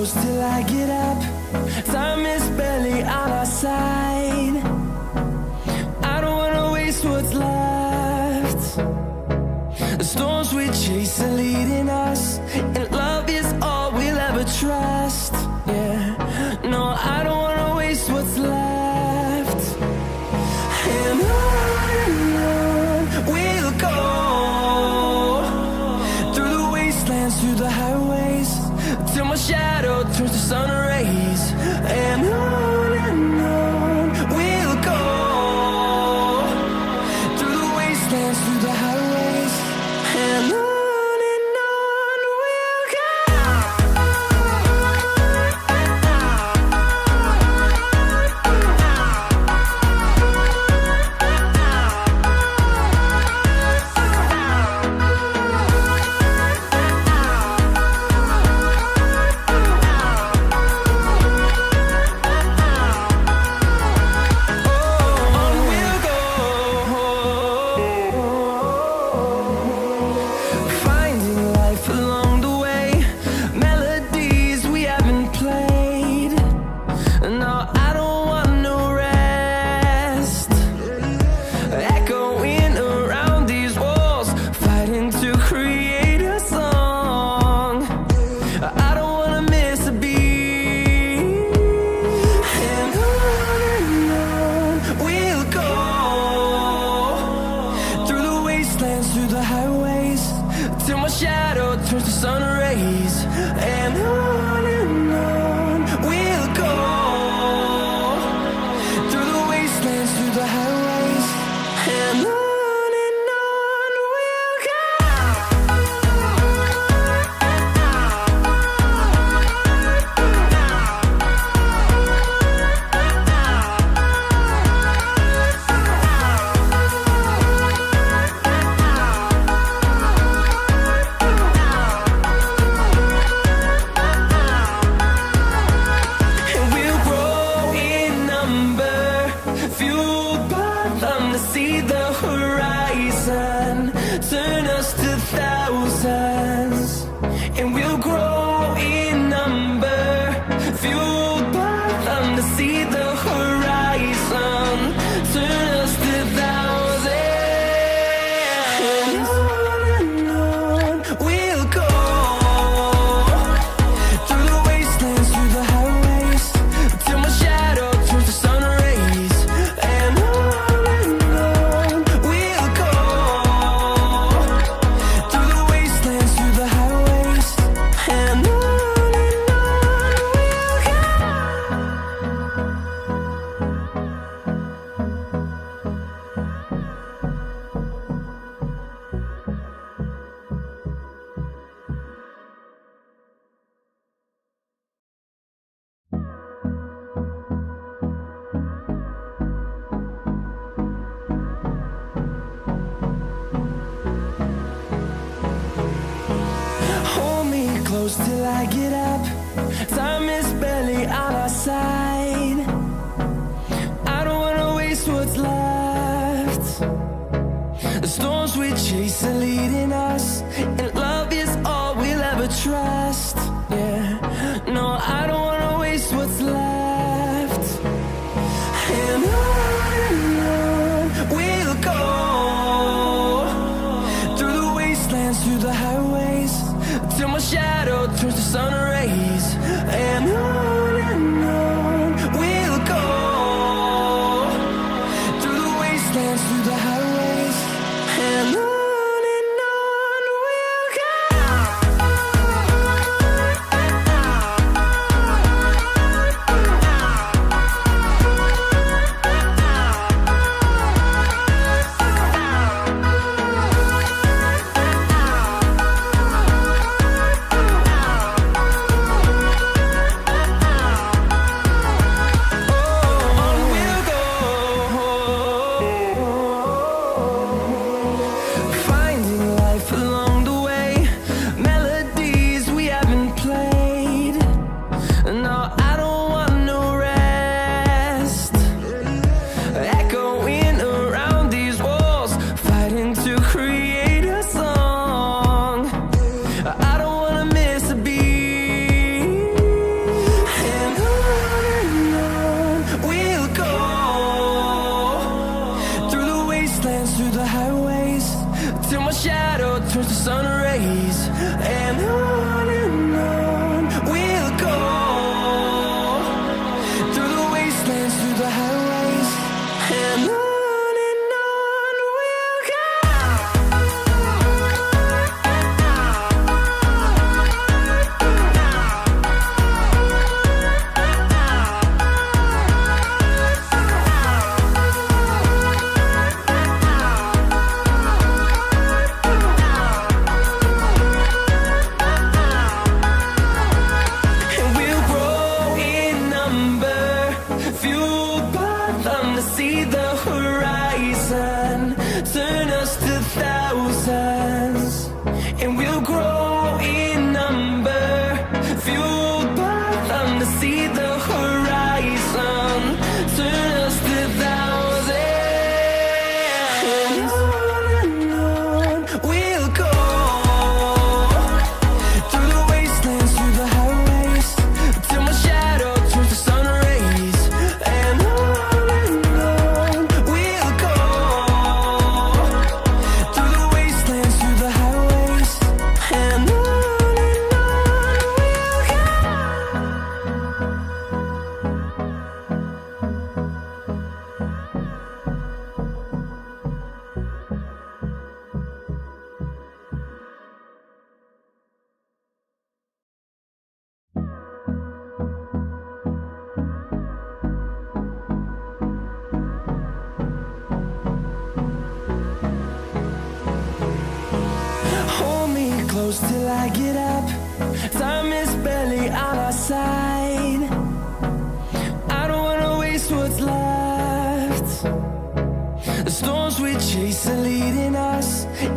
close till I get up. Time is barely on our side. I don't wanna waste what's left. The storms we chase are leading us, and love is all we'll ever trust. Yeah, no, I don't wanna waste what's left. And on we'll go, through the wastelands, through the highways, till my shadow turns to sun rays. And on we'll go, through the wastelands, through the highways, and on we'll go. Through the highways, till my shadow turns to sun rays. And on we'll go, through the wastelands, through the highways, and on we'll go. Turn us to thousands, and we'll grow in number, fueled by them to see the horizon. Turn us to thousands, and on we'll go, through the wastelands, through the highways, till my shadow turns to sun rays. And on we'll go, through the wastelands, through the highways, and on we'll go. Hold me close till I get up. Time is barely on our side. I don't wanna waste what's left. The storms we chase are leading us, and love is all we'll ever trust. Yeah, no, I don't wanna waste what's left. And on we'll go, through the wastelands, through the highways, till my shadow turns to sun rays. And on we'll go, through the wastelands, through the highways, and on we'll go. close till I get up. Time is barely on our side. I don't wanna waste what's left. The storms we chase are leading us,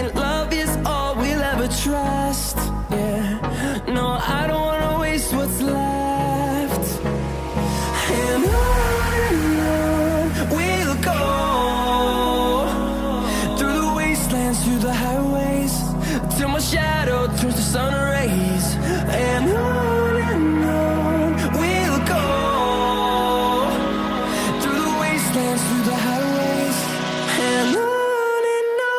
and love is all we'll ever trust. Yeah, no, I don't wanna waste what's left. And on we'll go, through the wastelands, through the highways, till my shadow turns to sun rays. And on we'll go, through the wastelands, through the highways, and on we'll go.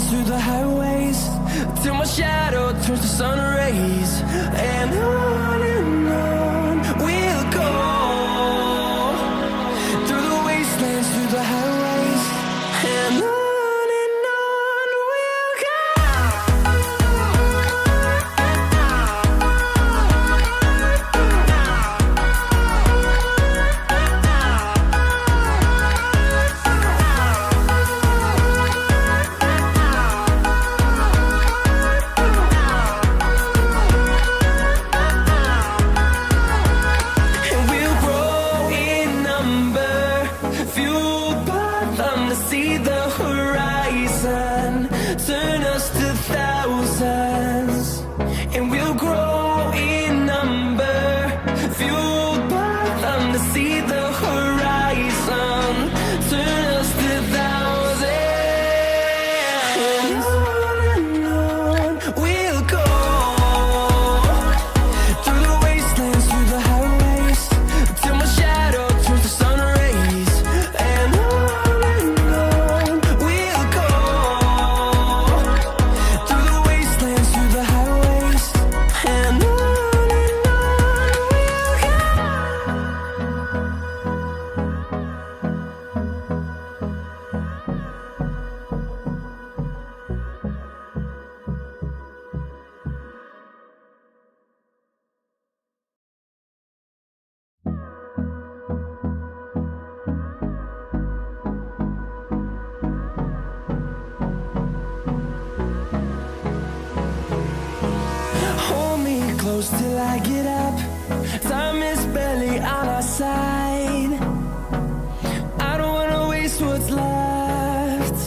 Through the highways, till my shadow turns to sun rays. And on we'll go, through the wastelands, through the highways, and on we'll go. See the horizon turn us to thousands, and we'll grow in number, fueled by them. To see the horizon turn us to thousands, and on we'll go, through the wastelands, through the highways, till my shadow turns to sun rays. And close till I get up. Time is barely on our side. I don't wanna waste what's left.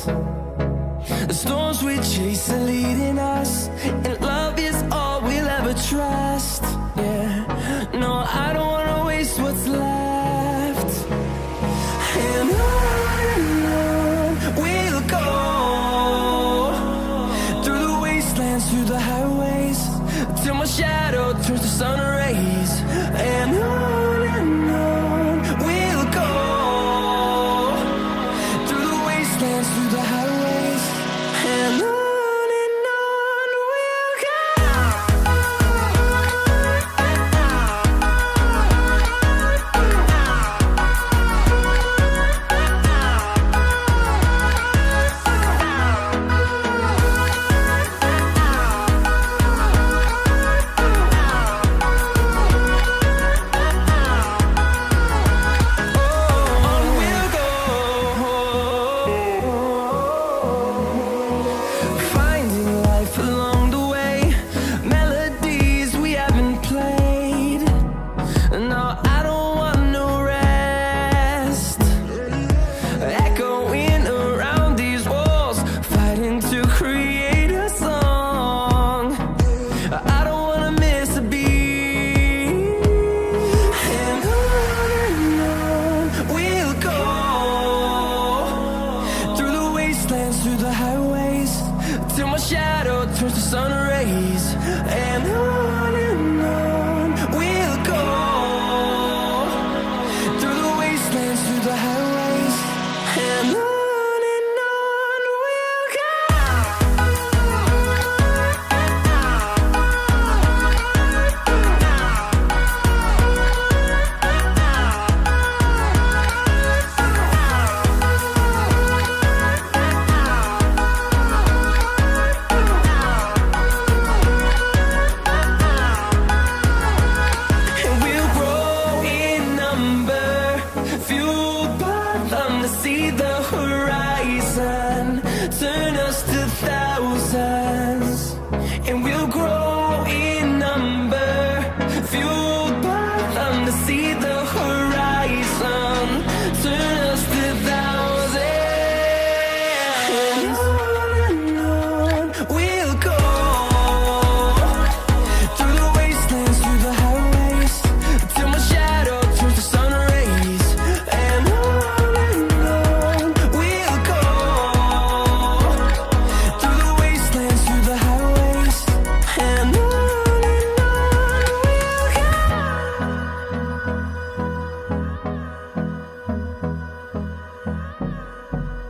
The storms we chase are leading us, and love is all we'll ever trust. Yeah, no, I don't wanna waste what's left. And on we'll go, through the wastelands, through the highways, till my shadow turns to sun rays. And on we'll go, through the wastelands, through the highways, and on we'll go. No,